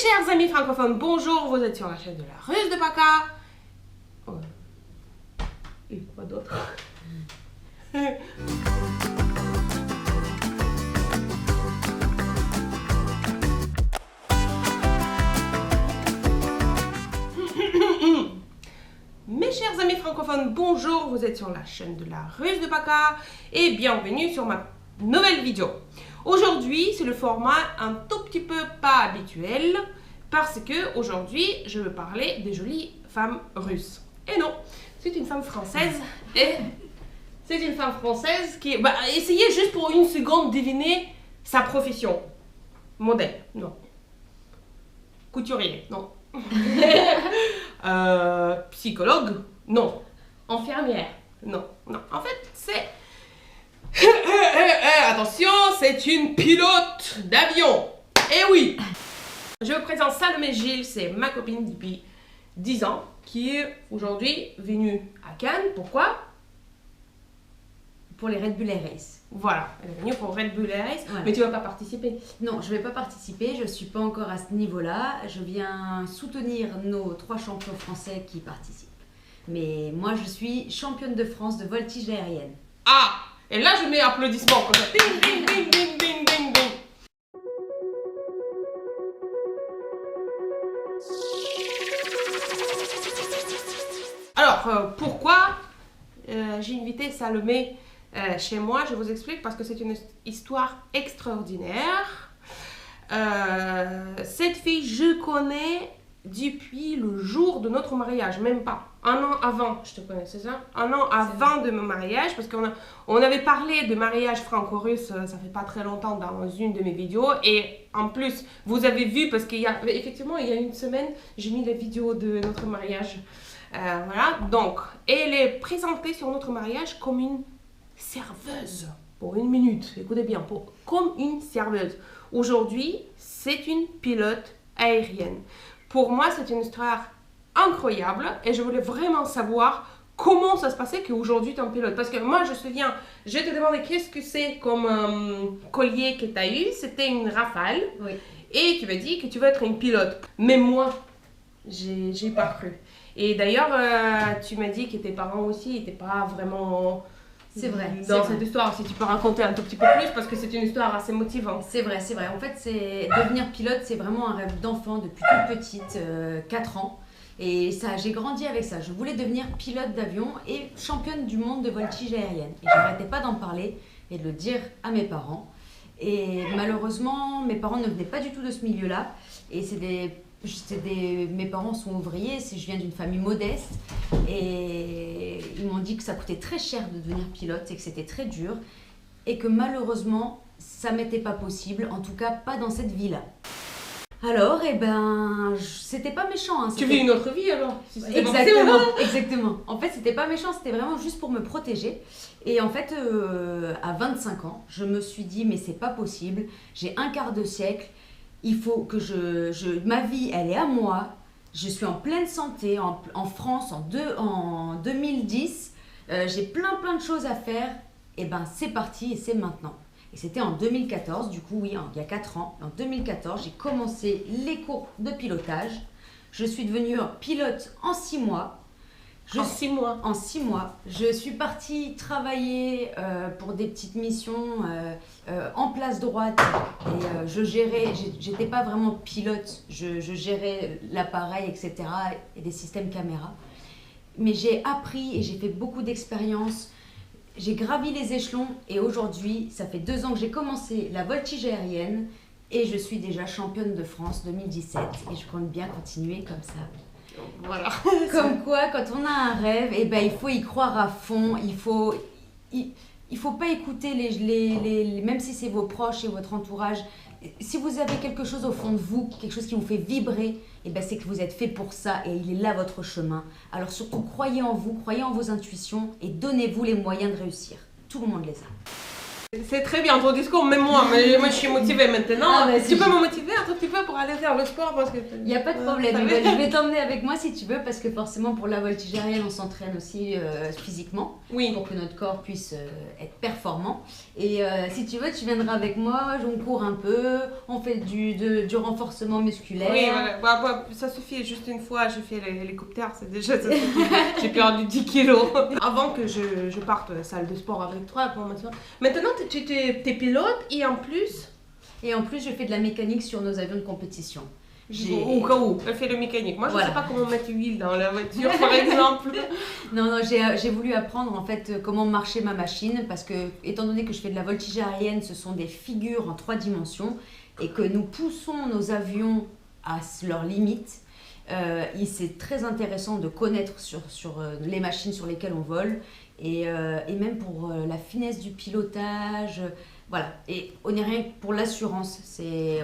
chers amis francophones, bonjour, vous êtes sur la chaîne de la Russe de Paca. Et quoi d'autre? Mes chers amis francophones, bonjour, vous êtes sur la chaîne de la Russe de Paca et bienvenue sur ma nouvelle vidéo. Aujourd'hui, c'est le format un tout petit peu pas habituel parce que aujourd'hui, je veux parler des jolies femmes russes. Et non, c'est une femme française et c'est une femme française qui... essayez juste pour une seconde deviner sa profession. Modèle, non. Couturier, non. Psychologue, non. Infirmière, non. Non, en fait, c'est... attention, c'est une pilote d'avion. Eh oui. Je vous présente Salomé Gilles, c'est ma copine depuis 10 ans, qui est aujourd'hui venue à Cannes. Pourquoi? Pour les Red Bull Air Race. Voilà, elle est venue pour Red Bull Air Race, Voilà. mais tu vas pas participer. Non, je vais pas participer, je suis pas encore à ce niveau-là. Je viens soutenir nos 3 champions français qui participent. Mais moi, je suis championne de France de voltige aérienne. Ah, et là je mets applaudissements comme ça. Ding, ding, ding, ding, ding, ding, ding. Alors, pourquoi j'ai invité Salomé chez moi? Je vous explique parce que c'est une histoire extraordinaire. Cette fille, je connais depuis le jour de notre mariage, même pas. Un an avant, je te connais, c'est ça? Un an avant de mon mariage, parce on avait parlé de mariage franco-russe, ça fait pas très longtemps dans une de mes vidéos. Et en plus, vous avez vu, parce effectivement, il y a une semaine, j'ai mis la vidéo de notre mariage. Voilà, donc, elle est présentée sur notre mariage comme une serveuse. Pour une minute, écoutez bien, comme une serveuse. Aujourd'hui, c'est une pilote aérienne. Pour moi, c'est une histoire incroyable et je voulais vraiment savoir comment ça se passait qu'aujourd'hui tu es un pilote. Parce que moi, je me souviens, je te demandais qu'est-ce que c'est comme collier que tu as eu. C'était une Rafale. Oui. Et tu m'as dit que tu veux être une pilote. Mais moi, j'ai pas cru. Et d'ailleurs, tu m'as dit que tes parents aussi n'étaient pas vraiment... C'est vrai. Dans cette histoire, si tu peux raconter un tout petit peu plus, parce que c'est une histoire assez motivante. C'est vrai, c'est vrai. En fait, devenir pilote, c'est vraiment un rêve d'enfant depuis toute petite, 4 ans. Et ça, j'ai grandi avec ça. Je voulais devenir pilote d'avion et championne du monde de voltige aérienne. Et je n'arrêtais pas d'en parler et de le dire à mes parents. Et malheureusement, mes parents ne venaient pas du tout de ce milieu-là. Et mes parents sont ouvriers, je viens d'une famille modeste et ils m'ont dit que ça coûtait très cher de devenir pilote et que c'était très dur et que malheureusement ça m'était pas possible, en tout cas pas dans cette vie-là. Alors, c'était pas méchant. Hein, tu vis une autre vie alors? Exactement. En fait, c'était pas méchant, c'était vraiment juste pour me protéger. Et en fait, à 25 ans, je me suis dit mais c'est pas possible, j'ai un quart de siècle. Il faut que ma vie, elle est à moi. Je suis en pleine santé en France en 2010. J'ai plein de choses à faire. Et c'est parti et c'est maintenant. Et c'était en 2014, du coup, oui, il y a 4 ans. En 2014, j'ai commencé les cours de pilotage. Je suis devenue pilote en 6 mois. En 6 mois. Je suis partie travailler pour des petites missions en place droite et j'étais pas vraiment pilote, je gérais l'appareil, etc. et des systèmes caméra. Mais j'ai appris et j'ai fait beaucoup d'expériences. J'ai gravi les échelons et aujourd'hui, ça fait 2 ans que j'ai commencé la voltige aérienne et je suis déjà championne de France 2017 et je compte bien continuer comme ça. Voilà. Comme quoi, quand on a un rêve, il faut y croire à fond. Il faut pas écouter même si c'est vos proches et votre entourage. Si vous avez quelque chose au fond de vous, quelque chose qui vous fait vibrer, c'est que vous êtes fait pour ça et il est là votre chemin. Alors surtout, croyez en vous, croyez en vos intuitions et donnez-vous les moyens de réussir. Tout le monde les a. C'est très bien ton discours, même moi, mais moi je suis motivée maintenant. Ah bah, Tu peux me motiver un tout petit peu pour aller faire le sport parce que... Il n'y a pas de problème, je vais t'emmener avec moi si tu veux, parce que forcément pour la voltige aérienne, on s'entraîne aussi physiquement, Oui. pour que notre corps puisse être performant. Et si tu veux, tu viendras avec moi, on court un peu, on fait du renforcement musculaire. Oui, voilà. Bah, ça suffit, juste une fois, j'ai fait l'hélicoptère, c'est déjà ça suffit. J'ai perdu 10 kilos. Avant que je parte à la salle de sport avec toi, maintenant tu es pilote et en plus... Et en plus, je fais de la mécanique sur nos avions de compétition. Au cas où, elle fait le mécanique. Moi, je ne Voilà. sais pas comment mettre l'huile dans la voiture, par exemple. Non, j'ai voulu apprendre en fait comment marchait ma machine parce que, étant donné que je fais de la voltige aérienne, ce sont des figures en 3 dimensions et que nous poussons nos avions à leurs limites. C'est très intéressant de connaître sur les machines sur lesquelles on vole et même pour la finesse du pilotage. Voilà, et on n'est rien que pour l'assurance,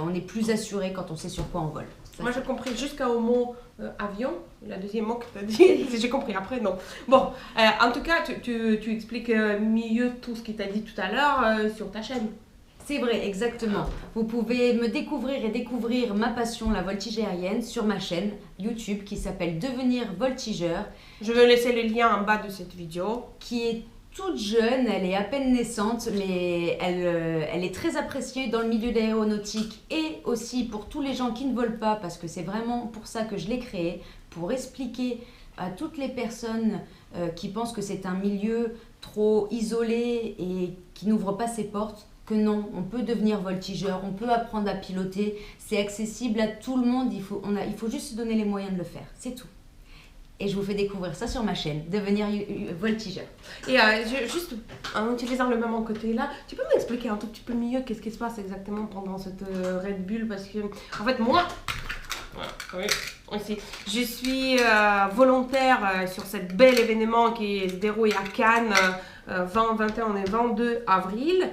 on est plus assuré quand on sait sur quoi on vole. Ça, Moi, j'ai compris jusqu'au mot avion, le deuxième mot que tu as dit, j'ai compris après, non. Bon, en tout cas, tu expliques mieux tout ce qu'il t'a dit tout à l'heure sur ta chaîne. C'est vrai, exactement. Vous pouvez me découvrir et découvrir ma passion, la voltige aérienne, sur ma chaîne YouTube qui s'appelle Devenir voltigeur. Je vais laisser le lien en bas de cette vidéo. Qui est toute jeune, elle est à peine naissante, mais elle est très appréciée dans le milieu de l'aéronautique et aussi pour tous les gens qui ne volent pas, parce que c'est vraiment pour ça que je l'ai créée, pour expliquer à toutes les personnes qui pensent que c'est un milieu trop isolé et qui n'ouvre pas ses portes, que non, on peut devenir voltigeur, on peut apprendre à piloter, c'est accessible à tout le monde, il faut juste se donner les moyens de le faire, c'est tout. Et je vous fais découvrir ça sur ma chaîne, Devenir voltigeur. Et juste en utilisant le même côté là, tu peux m'expliquer un tout petit peu mieux qu'est-ce qui se passe exactement pendant cette Red Bull? Parce que, en fait, moi, oui, aussi, je suis volontaire sur cet bel événement qui se déroule à Cannes 21 et 22 avril.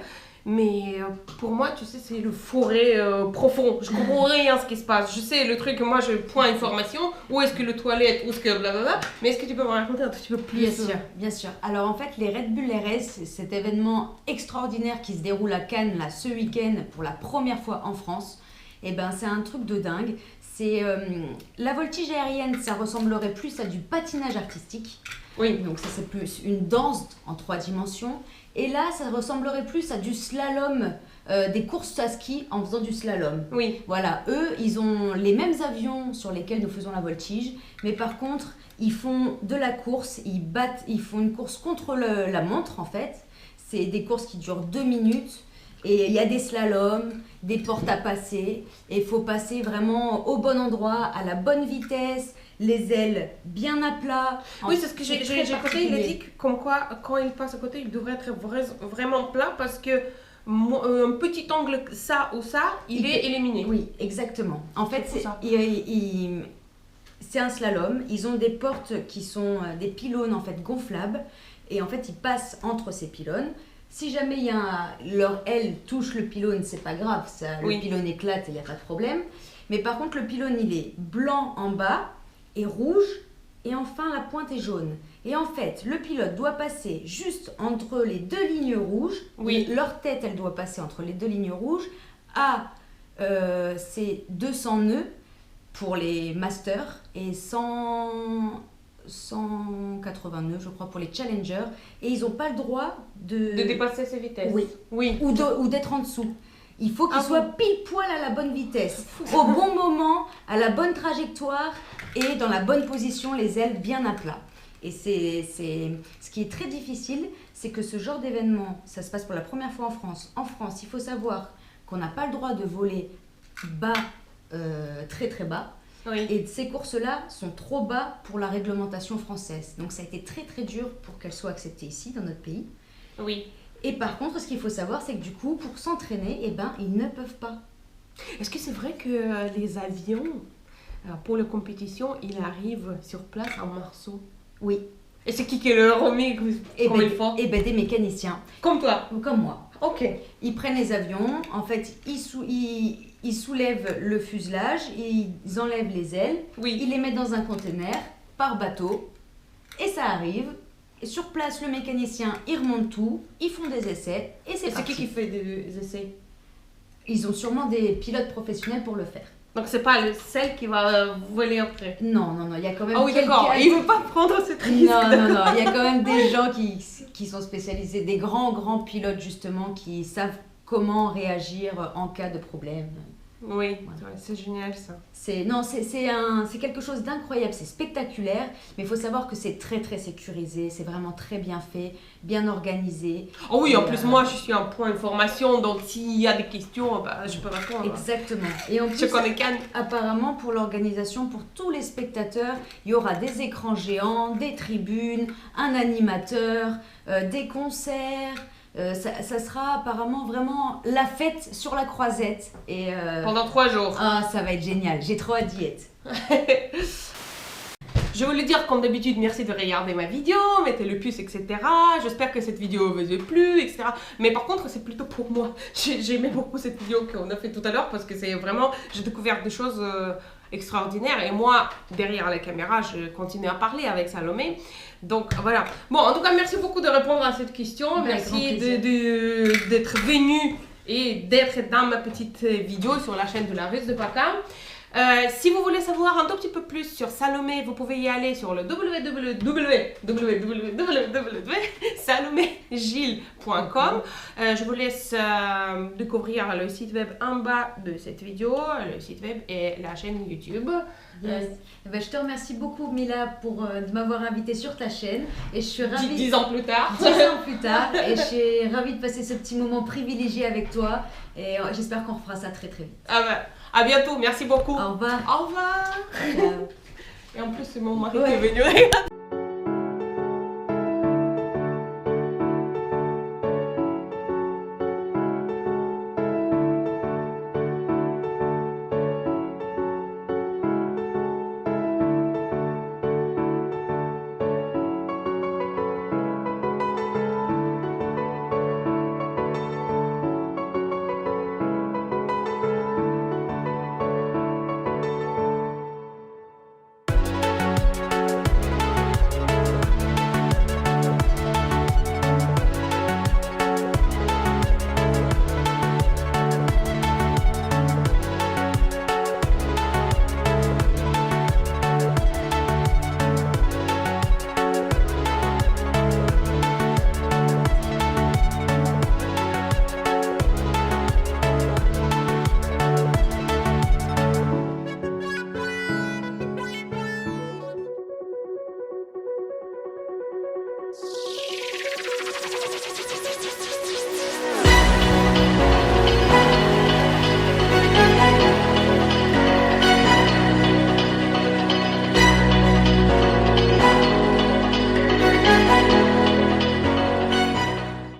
Mais pour moi, tu sais, c'est le forêt profond. Je comprends rien à ce qui se passe. Je sais le truc, moi, je point information. Où est-ce que le toilette, où est-ce que blablabla. Mais est-ce que tu peux me raconter un tout petit peu plus? Bien sûr, bien sûr. Alors en fait, les Red Bull RS, c'est cet événement extraordinaire qui se déroule à Cannes là, ce week-end pour la première fois en France. Et ben, c'est un truc de dingue. C'est la voltige aérienne, ça ressemblerait plus à du patinage artistique. Oui. Donc ça, c'est plus une danse en 3 dimensions. Et là, ça ressemblerait plus à du slalom, des courses à ski en faisant du slalom. Oui. Voilà, eux, ils ont les mêmes avions sur lesquels nous faisons la voltige, mais par contre, ils font de la course, ils font une course contre la montre en fait. C'est des courses qui durent 2 minutes. Et il y a des slaloms, des portes à passer, et il faut passer vraiment au bon endroit, à la bonne vitesse, les ailes bien à plat. Oui, c'est ce que j'ai écouté, il a dit que comme quoi, quand il passe à côté, il devrait être vraiment plat parce que un petit angle ça ou ça, il est éliminé. Oui, exactement. En fait, c'est un slalom, ils ont des portes qui sont des pylônes en fait gonflables, et en fait, ils passent entre ces pylônes. Si jamais leur aile touche le pylône, c'est pas grave, le pylône éclate et il n'y a pas de problème. Mais par contre, le pylône, il est blanc en bas et rouge, et enfin la pointe est jaune. Et en fait, le pilote doit passer juste entre les 2 lignes rouges. Oui. Leur tête, elle doit passer entre les 2 lignes rouges. C'est 200 nœuds pour les masters et 180 nœuds, je crois, pour les challengers. Et ils n'ont pas le droit de dépasser ces vitesses. Oui. Oui. Ou d'être en dessous. Il faut qu'ils soient pile poil à la bonne vitesse, au bon moment, à la bonne trajectoire et dans la bonne position, les ailes bien à plat. Et ce qui est très difficile, c'est que ce genre d'événement, ça se passe pour la première fois en France. En France, il faut savoir qu'on n'a pas le droit de voler bas, très très bas. Oui. Et ces courses-là sont trop bas pour la réglementation française. Donc ça a été très très dur pour qu'elles soient acceptées ici, dans notre pays. Oui. Et par contre, ce qu'il faut savoir, c'est que du coup, pour s'entraîner, eh ben, ils ne peuvent pas. Est-ce que c'est vrai que les avions, pour la compétition, ils arrivent sur place en morceaux? Oui. Et c'est qui le remet comme il faut? Eh ben, des mécaniciens. Comme toi? Ou comme moi. Ok. Ils prennent les avions, en fait, ils soulèvent le fuselage, ils enlèvent les ailes, Oui. ils les mettent dans un conteneur par bateau, et ça arrive Et sur place, le mécanicien, il remonte tout, ils font des essais et c'est C'est parti. qui fait des essais? Ils ont sûrement des pilotes professionnels pour le faire. Donc c'est pas celle qui va voler après. Non, non, non, il y a quand même Ah oui, d'accord. Il veut pas prendre cette risque. Non, non, non, il y a quand même des gens qui sont spécialisés, des grands pilotes justement qui savent comment réagir en cas de problème. Oui, Voilà. ouais, c'est génial ça. C'est quelque chose d'incroyable, c'est spectaculaire, mais il faut savoir que c'est très sécurisé, c'est vraiment très bien fait, bien organisé. Oh oui, en Et, plus moi je suis un point information, donc s'il y a des questions, bah, je peux répondre. Exactement. Et en Je plus, connais Cannes. apparemment, pour l'organisation, pour tous les spectateurs, il y aura des écrans géants, des tribunes, un animateur, des concerts. Ça sera apparemment vraiment la fête sur la croisette. Et, Pendant 3 jours. ah, ça va être génial. J'ai trop hâte d'y être. Je voulais dire comme d'habitude, merci de regarder ma vidéo, mettez le pouce, etc. J'espère que cette vidéo vous a plu, etc. Mais par contre, c'est plutôt pour moi. J'ai aimé beaucoup cette vidéo qu'on a fait tout à l'heure parce que c'est vraiment, j'ai découvert des choses extraordinaires. Et moi, derrière la caméra, je continue à parler avec Salomé. Donc voilà. Bon, en tout cas, merci beaucoup de répondre à cette question. Avec Merci grand plaisir. d'être venu et d'être dans ma petite vidéo sur la chaîne de la Russe de Paca. Si vous voulez savoir un tout petit peu plus sur Salomé, vous pouvez y aller sur le www.salomegilles.com. Je vous laisse découvrir le site web en bas de cette vidéo, le site web et la chaîne YouTube. Yes. Eh ben, je te remercie beaucoup, Mila, de m'avoir invitée sur ta chaîne. Et je suis ravie. 10 ans plus tard. 10 ans plus tard. Et je suis ravie de passer ce petit moment privilégié avec toi. Et j'espère qu'on refera ça très vite. Ah bah, à bientôt, merci beaucoup. Au revoir. Au revoir. Ciao. Et en plus, c'est mon mari Ouais. qui est venu.